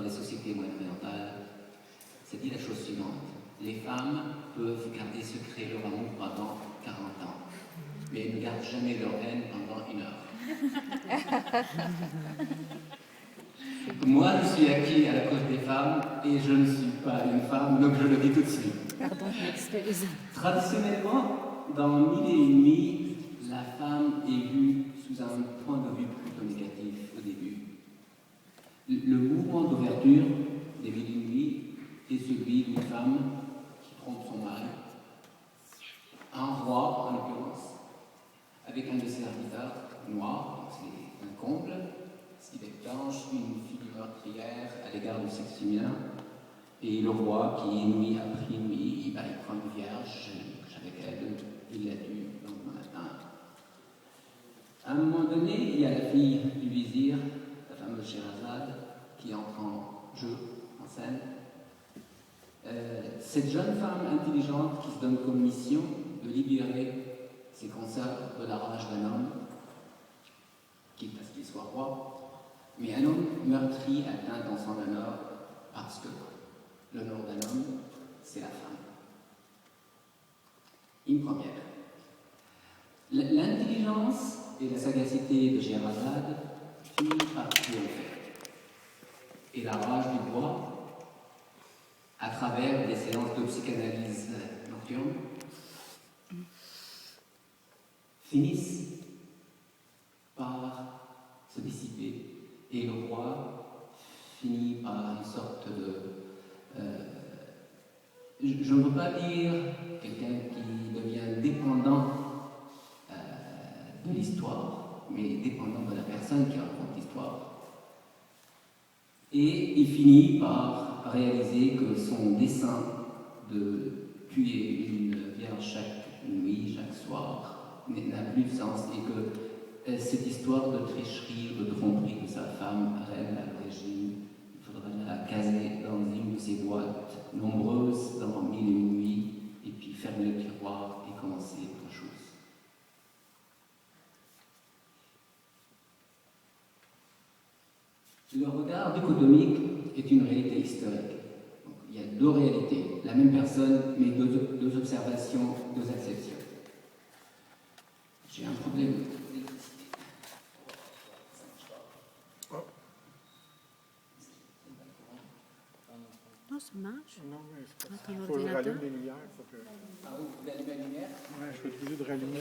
les sociétés moyen-orientales, c'est dit la chose suivante. Les femmes peuvent garder secret leur amour pendant 40 ans, mais elles ne gardent jamais leur haine pendant 1 heure. Moi, je suis acquis à la cause des femmes et je ne suis pas une femme, donc je le dis tout de suite. Pardon, je m'excuse. Traditionnellement, dans Mille et une nuits, la femme est vue sous un point de vue plutôt négatif au début. Le mouvement d'ouverture des Mille et une nuits est celui d'une femme qui trompe son mari, un roi en l'occurrence, avec un de ses serviteurs noirs, donc c'est un comble, ce qui déclenche une figure meurtrière à l'égard du sexe féminin. Et le roi qui, nuit après nuit, il prend une vierge, avec elle, il la tue le lendemain matin. À un moment donné, il y a la fille du vizir, la fameuse Scheherazade, qui entre en jeu, en scène. Cette jeune femme intelligente qui se donne comme mission de libérer ses consorts de la rage d'un homme, quitte à ce qu'il soit roi, mais un homme meurtri atteint dans son honneur parce que l'honneur d'un homme, c'est la femme. Une première. L'intelligence et la sagacité de Scheherazade finissent par triompher. Et la rage du roi, à travers des séances de psychanalyse nocturne, finissent par se dissiper et le roi finit par une sorte de... je ne veux pas dire quelqu'un qui devient dépendant de l'histoire, mais dépendant de la personne qui raconte l'histoire. Et il finit par réaliser que son dessein de tuer une vierge chaque nuit, chaque soir, n'a plus de sens et que cette histoire de tricherie, de tromperie de sa femme reine à l'origine, il faudra la caser dans une de ses boîtes nombreuses dans Mille et une nuits et puis fermer le tiroir et commencer autre chose. Le regard dichotomique est une réalité historique. Donc, il y a deux réalités, la même personne, mais deux observations, deux acceptions. J'ai un problème d'électricité. Non, ça marche. Non, mais c'est Attends, il faut que je l'ordinateur. rallume les lumières. Ah oui, vous allumez la lumière? Ouais, je suis obligé de rallumer.